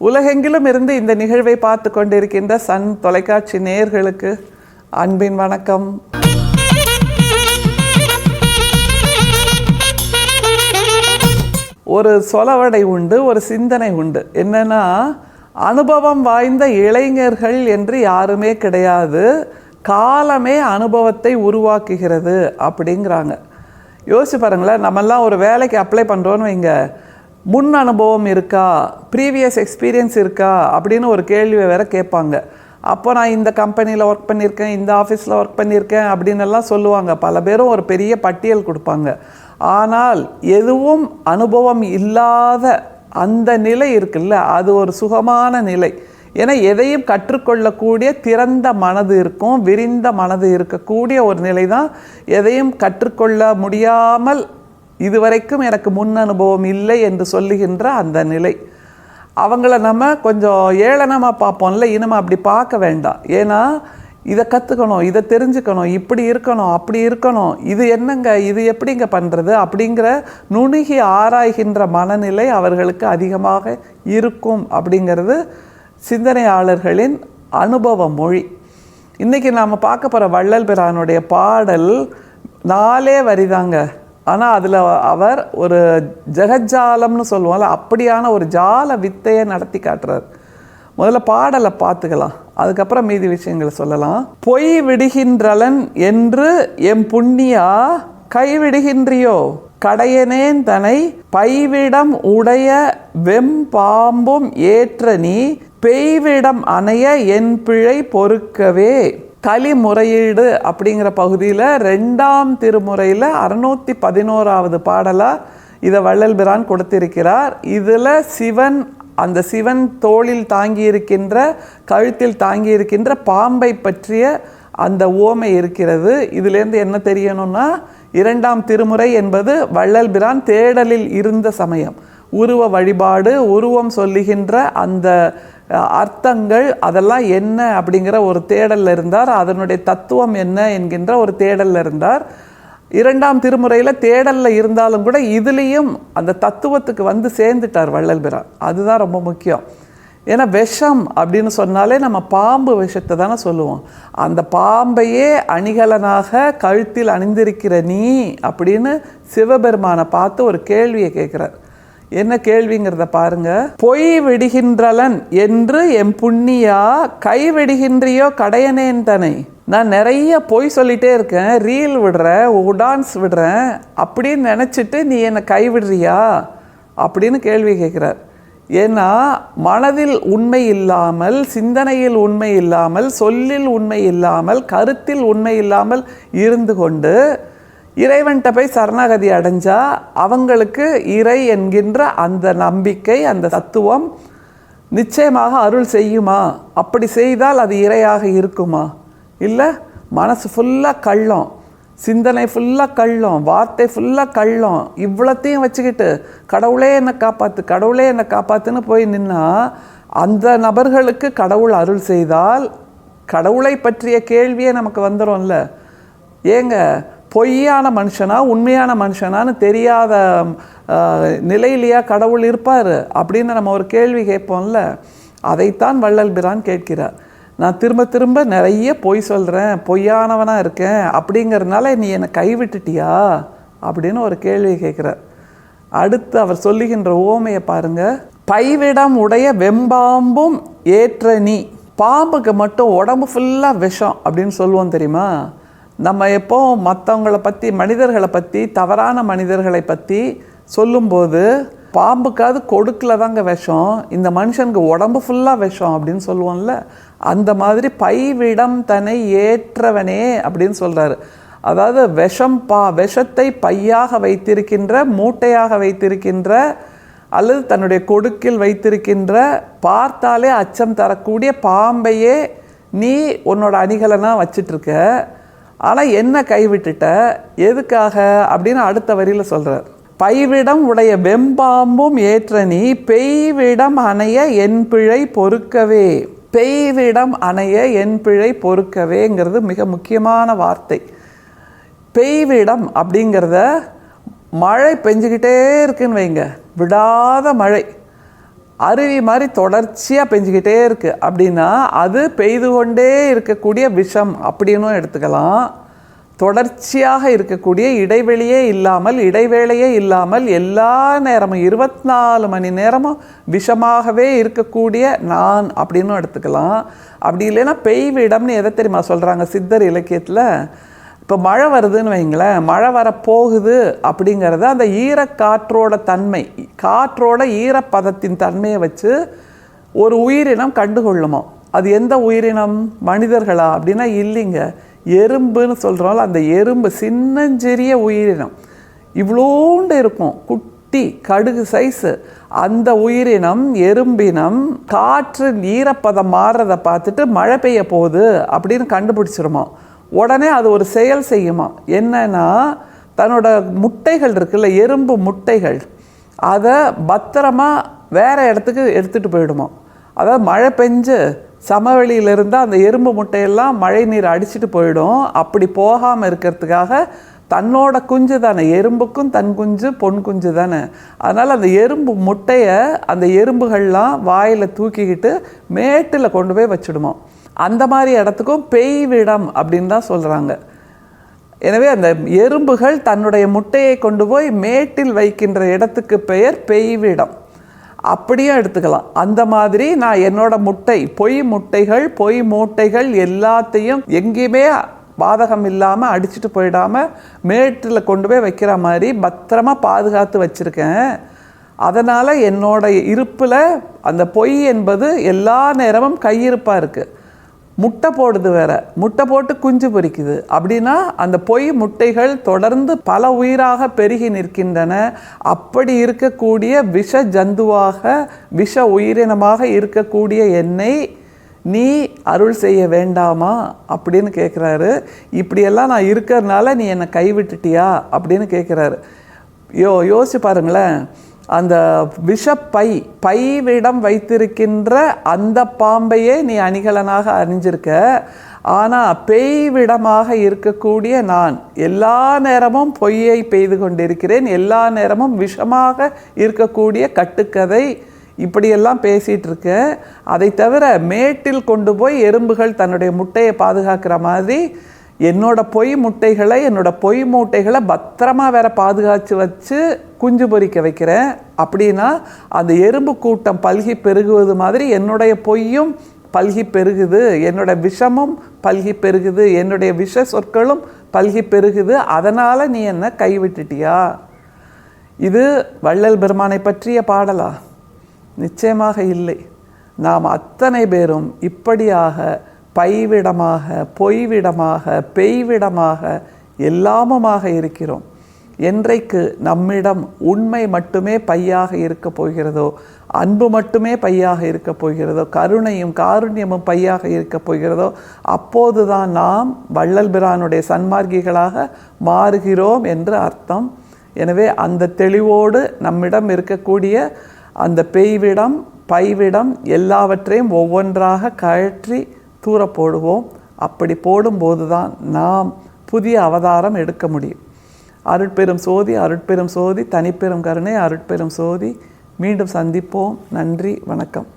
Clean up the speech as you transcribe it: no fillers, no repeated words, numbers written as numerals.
உலகெங்கிலும் இருந்து இந்த நிகழ்வை பார்த்து கொண்டிருக்கின்ற சன் தொலைக்காட்சி நேயர்களுக்கு அன்பின் வணக்கம். ஒரு சொலவடை உண்டு, ஒரு சிந்தனை உண்டு. என்னன்னா, அனுபவம் வாய்ந்த இளைஞர்கள் என்று யாருமே கிடையாது, காலமே அனுபவத்தை உருவாக்குகிறது அப்படிங்கிறாங்க. யோசிச்சு பாருங்களேன், நம்மெல்லாம் ஒரு வேலைக்கு அப்ளை பண்ணுறோன்னு வைங்க, முன் அனுபவம் இருக்கா, ப்ரீவியஸ் எக்ஸ்பீரியன்ஸ் இருக்கா அப்படின்னு ஒரு கேள்வியை வேற கேட்பாங்க. அப்போ நான் இந்த கம்பெனியில் ஒர்க் பண்ணியிருக்கேன், இந்த ஆஃபீஸில் ஒர்க் பண்ணியிருக்கேன் அப்படின்னு எல்லாம் சொல்லுவாங்க. பல பேரும் ஒரு பெரிய பட்டியல் கொடுப்பாங்க. ஆனால் எதுவும் அனுபவம் இல்லாத அந்த நிலை இருக்குல்ல, அது ஒரு சுகமான நிலை. ஏன்னா எதையும் கற்றுக்கொள்ளக்கூடிய திறந்த மனது இருக்கும், விரிந்த மனது இருக்கக்கூடிய ஒரு நிலை தான். எதையும் கற்றுக்கொள்ள முடியாமல் இதுவரைக்கும் எனக்கு முன் அனுபவம் இல்லை என்று சொல்லுகின்ற அந்த நிலை. அவங்கள நம்ம கொஞ்சம் ஏளனமாக பார்ப்போம்ல, இனிமே அப்படி பார்க்க வேண்டாம். ஏன்னா இதை கற்றுக்கணும், இதை தெரிஞ்சுக்கணும், இப்படி இருக்கணும், அப்படி இருக்கணும், இது என்னங்க, இது எப்படிங்க பண்ணுறது அப்படிங்கிற நுணுகி ஆராய்கின்ற மனநிலை அவர்களுக்கு அதிகமாக இருக்கும் அப்படிங்கிறது சிந்தனையாளர்களின் அனுபவ மொழி. இன்றைக்கி நாம் பார்க்க போகிற வள்ளல் பிரானுடைய பாடல் 4 வரிதாங்க. ஆனால் அதில் அவர் ஒரு ஜெகஜாலம்னு சொல்லுவாங்கள்ல, அப்படியான ஒரு ஜால வித்தையை நடத்தி காட்டுறார். முதல்ல பாடலை பார்த்துக்கலாம், அதுக்கப்புறம் மீதி விஷயங்களை சொல்லலாம். பொய் விடுகின்றலன் என்று எம் புண்ணியா கைவிடுகின்றியோ, கடையனேன் தனை பைவிடம் உடைய வெம்பாம்பும் ஏற்ற நீ பெய்விடம் அணைய என் பிழை பொறுக்கவே. கலிமுறையீடு அப்படிங்கிற பகுதியில் 2ஆம் திருமுறையில் 611வது பாடலாக இதை வள்ளல் பிரான் கொடுத்திருக்கிறார். இதில் சிவன், அந்த சிவன் தோளில் தாங்கியிருக்கின்ற, கழுத்தில் தாங்கியிருக்கின்ற பாம்பை பற்றிய அந்த ஓமை இருக்கிறது. இதிலேருந்து என்ன தெரியணும்னா, 2ஆம் திருமுறை என்பது வள்ளல் பிரான் தேடலில் இருந்த சமயம். உருவ வழிபாடு, உருவம் சொல்லுகின்ற அந்த அர்த்தங்கள், அதெல்லாம் என்ன அப்படிங்கிற ஒரு தேடலில் இருந்தார். அதனுடைய தத்துவம் என்ன என்கின்ற ஒரு தேடலில் இருந்தார். 2ஆம் திருமுறையில் தேடலில் இருந்தாலும் கூட இதுலேயும் அந்த தத்துவத்துக்கு வந்து சேர்ந்துட்டார் வள்ளல் பிரான். அதுதான் ரொம்ப முக்கியம். ஏன்னா விஷம் அப்படின்னு சொன்னாலே நம்ம பாம்பு விஷத்தை தானே சொல்லுவோம். அந்த பாம்பையே அணிகலனாக கழுத்தில் அணிந்திருக்கிற நீ அப்படின்னு சிவபெருமானை பார்த்து ஒரு கேள்வியை கேட்குறார். என்ன கேள்விங்கிறத பாருங்க. பொய் விடுகின்றலன் என்று எம் புண்ணியா கைவிடுகின்றியோ கடையனேன் தனை. நான் நிறைய பொய் சொல்லிட்டே இருக்கேன், ரீல் விடுறேன், டான்ஸ் விடுறேன் அப்படின்னு நினச்சிட்டு நீ என்னை கைவிடுறியா அப்படின்னு கேள்வி கேட்குறார். ஏன்னா மனதில் உண்மை இல்லாமல், சிந்தனையில் உண்மை இல்லாமல், சொல்லில் உண்மை இல்லாமல், கருத்தில் உண்மை இல்லாமல் இருந்து கொண்டு இறைவன்கிட்ட போய் சரணாகதி அடைஞ்சா அவங்களுக்கு இறை என்கின்ற அந்த நம்பிக்கை, அந்த தத்துவம் நிச்சயமாக அருள் செய்யுமா? அப்படி செய்தால் அது இறையாக இருக்குமா? இல்லை, மனசு ஃபுல்லாக கள்ளம், சிந்தனை ஃபுல்லாக கள்ளம், வார்த்தை ஃபுல்லாக கள்ளம், இவ்வளோத்தையும் வச்சுக்கிட்டு கடவுளே என்னை காப்பாற்று, கடவுளே என்னை காப்பாற்றுன்னு போய் நின்னா அந்த நபர்களுக்கு கடவுள் அருள் செய்தால் கடவுளை பற்றிய கேள்வியே நமக்கு வந்துடும்ல. ஏங்க, பொய்யான மனுஷனா உண்மையான மனுஷனான்னு தெரியாத நிலையிலேயா கடவுள் இருப்பார் அப்படின்னு நம்ம ஒரு கேள்வி கேட்போம்ல. அதைத்தான் வள்ளல் பிரான் கேட்கிறார். நான் திரும்ப திரும்ப நிறைய பொய் சொல்கிறேன், பொய்யானவனாக இருக்கேன், அப்படிங்கிறதுனால நீ என்னை கைவிட்டுட்டியா அப்படின்னு ஒரு கேள்வி கேட்குறார். அடுத்து அவர் சொல்லுகின்ற ஓமையை பாருங்க. பைவிடம் உடைய வெம்பாம்பும் ஏற்ற நீ. பாம்புக்கு மட்டும் உடம்பு ஃபுல்லாக விஷம் அப்படின்னு சொல்லுவோம் தெரியுமா? நம்ம எப்போ மற்றவங்களை பற்றி, மனிதர்களை பற்றி, தவறான மனிதர்களை பற்றி சொல்லும்போது பாம்புக்காவது கொடுக்கல தாங்க விஷம், இந்த மனுஷனுக்கு உடம்பு ஃபுல்லாக விஷம் அப்படின்னு சொல்லுவோம்ல. அந்த மாதிரி பைவிடம் தன்னை ஏற்றவனே அப்படின்னு சொல்கிறாரு. அதாவது விஷத்தை பையாக வைத்திருக்கின்ற, மூட்டையாக வைத்திருக்கின்ற, அல்லது தன்னுடைய கொடுக்கில் வைத்திருக்கின்ற, பார்த்தாலே அச்சம் தரக்கூடிய பாம்பையே நீ உன்னோட அணிகலனாக வச்சிட்ருக்க. ஆனால் என்ன கைவிட்டுட்ட, எதுக்காக அப்படின்னு அடுத்த வரியில் சொல்கிறார். பைவிடம் உடைய வெம்பாம்பும் ஏற்ற நீ பெய்விடம் அணைய என் பிழை பொறுக்கவே. பெய்விடம் அணைய என் பிழை பொறுக்கவேங்கிறது மிக முக்கியமான வார்த்தை. பெய்விடம் அப்படிங்கிறத, மழை பெஞ்சிக்கிட்டே இருக்குன்னு வைங்க, விடாத மழை, அருவி மாதிரி தொடர்ச்சியாக பெஞ்சிக்கிட்டே இருக்குது அப்படின்னா அது பெய்து கொண்டே இருக்கக்கூடிய விஷம் அப்படின்னும் எடுத்துக்கலாம். தொடர்ச்சியாக இருக்கக்கூடிய இடைவேளையே இல்லாமல் எல்லா நேரமும் 24 மணி நேரமும் விஷமாகவே இருக்கக்கூடிய நான் அப்படின்னும் எடுத்துக்கலாம். அப்படி இல்லைன்னா பெய்விடம்னு எதை தெரியுமா சொல்கிறாங்க சித்தர் இலக்கியத்தில்? இப்போ மழை வருதுன்னு வைங்களேன், மழை வரப்போகுது அப்படிங்கிறத அந்த ஈரக்காற்றோட தன்மை, காற்றோட ஈரப்பதத்தின் தன்மையை வச்சு ஒரு உயிரினம் கண்டுகொள்ளுமோ. அது எந்த உயிரினம்? மனிதர்களா அப்படின்னா இல்லைங்க, எறும்புன்னு சொல்கிறோம்ல, அந்த எறும்பு சின்னஞ்சிறிய உயிரினம், இவ்வளோண்டு இருக்கும், குட்டி கடுகு சைஸு. அந்த உயிரினம் எறும்பினம் காற்று ஈரப்பதம் மாறுறதை பார்த்துட்டு மழை பெய்ய போகுது அப்படின்னு கண்டுபிடிச்சிருமோ. உடனே அது ஒரு செயல் செய்யுமா. என்னன்னா, தன்னோட முட்டைகள் இருக்குல்ல, எறும்பு முட்டைகள், அதை பத்திரமா வேறு இடத்துக்கு எடுத்துகிட்டு போயிடுமா. அதாவது மழை பெஞ்சு சமவெளியில் இருந்தால் அந்த எறும்பு முட்டையெல்லாம் மழை நீர் அடிச்சுட்டு போயிடும். அப்படி போகாமல் இருக்கிறதுக்காக தன்னோட குஞ்சு தானே, எறும்புக்கும் தன் குஞ்சு பொன் குஞ்சு தானே, அதனால் அந்த எறும்பு முட்டையை அந்த எறும்புகள்லாம் வாயில் தூக்கிக்கிட்டு மேட்டில் கொண்டு போய் வச்சுடுமா. அந்த மாதிரி இடத்துக்கும் பெய்விடம் அப்படின்னு தான் சொல்கிறாங்க. எனவே அந்த எறும்புகள் தன்னுடைய முட்டையை கொண்டு போய் மேட்டில் வைக்கின்ற இடத்துக்கு பெயர் பெய்விடம். அப்படியும் எடுத்துக்கலாம். அந்த மாதிரி நான் என்னோட முட்டை, பொய் முட்டைகள், பொய் மூட்டைகள் எல்லாத்தையும் எங்கேயுமே பாதகம் இல்லாமல் அடிச்சுட்டு போயிடாமல் மேட்டில் கொண்டு போய் வைக்கிற மாதிரி பத்திரமா பாதுகாத்து வச்சுருக்கேன். அதனால் என்னோட இருப்பில் அந்த பொய் என்பது எல்லா நேரமும் கையிருப்பாக இருக்குது. முட்டை போடுது வேற, முட்டை போட்டு குஞ்சு பொரிக்குது அப்படின்னா அந்த பொய் முட்டைகள் தொடர்ந்து பல உயிராக பெருகி நிற்கின்றன. அப்படி இருக்கக்கூடிய விஷ ஜந்துவாக, விஷ உயிரினமாக இருக்கக்கூடிய என்னை நீ அருள் செய்ய வேண்டாமா அப்படின்னு கேட்குறாரு. இப்படியெல்லாம் நான் இருக்கிறதுனால நீ என்னை கைவிட்டுட்டியா அப்படின்னு கேட்குறாரு. யோசிச்சு பாருங்களேன், அந்த பைவிடம் வைத்திருக்கின்ற அந்த பாம்பையே நீ அணிகலனாக அணிஞ்சிருக்க. ஆனால் பெய்விடமாக இருக்கக்கூடிய நான் எல்லா நேரமும் பொய்யை பெய்து கொண்டிருக்கிறேன், எல்லா நேரமும் விஷமாக இருக்கக்கூடிய கட்டுக்கதை, இப்படியெல்லாம் பேசிகிட்டு இருக்க. அதை தவிர மேட்டில் கொண்டு போய் எறும்புகள் தன்னுடைய முட்டையை பாதுகாக்கிற மாதிரி என்னோட பொய் மூட்டைகளை பத்திரமா வேற பாதுகாத்து வச்சு குஞ்சு பொரிக்க வைக்கிறேன். அப்படின்னா அந்த எறும்பு கூட்டம் பல்கி பெருகுவது மாதிரி என்னுடைய பொய்யும் பல்கி பெருகுது, என்னோட விஷமும் பல்கி பெருகுது, என்னுடைய விஷ சொற்களும் பல்கி பெருகுது. அதனால் நீ என்ன கைவிட்டுட்டியா? இது வள்ளல் பெருமானை பற்றிய பாடலா? நிச்சயமாக இல்லை. நாம் அத்தனை பேரும் இப்படியாக பைவிடமாக, பொய்விடமாக, பெய்விடமாக எல்லாமுமாக இருக்கிறோம். என்றைக்கு நம்மிடம் உண்மை மட்டுமே பையாக இருக்க போகிறதோ, அன்பு மட்டுமே பையாக இருக்க போகிறதோ, கருணையும் காருண்யமும் பையாக இருக்க போகிறதோ, அப்போதுதான் நாம் வள்ளல் பிரானுடைய சன்மார்க்கிகளாக மாறுகிறோம் என்று அர்த்தம். எனவே அந்த தெளிவோடு நம்மிடம் இருக்கக்கூடிய அந்த பெய்விடம், பைவிடம் எல்லாவற்றையும் ஒவ்வொன்றாக கழற்றி தூர போடுவோம். அப்படி போடும்போது தான் நாம் புதிய அவதாரம் எடுக்க முடியும். அருட்பெரும் சோதி, அருட்பெரும் சோதி, தனிப்பெரும் கருணை, அருட்பெரும் சோதி. மீண்டும் சந்திப்போம். நன்றி, வணக்கம்.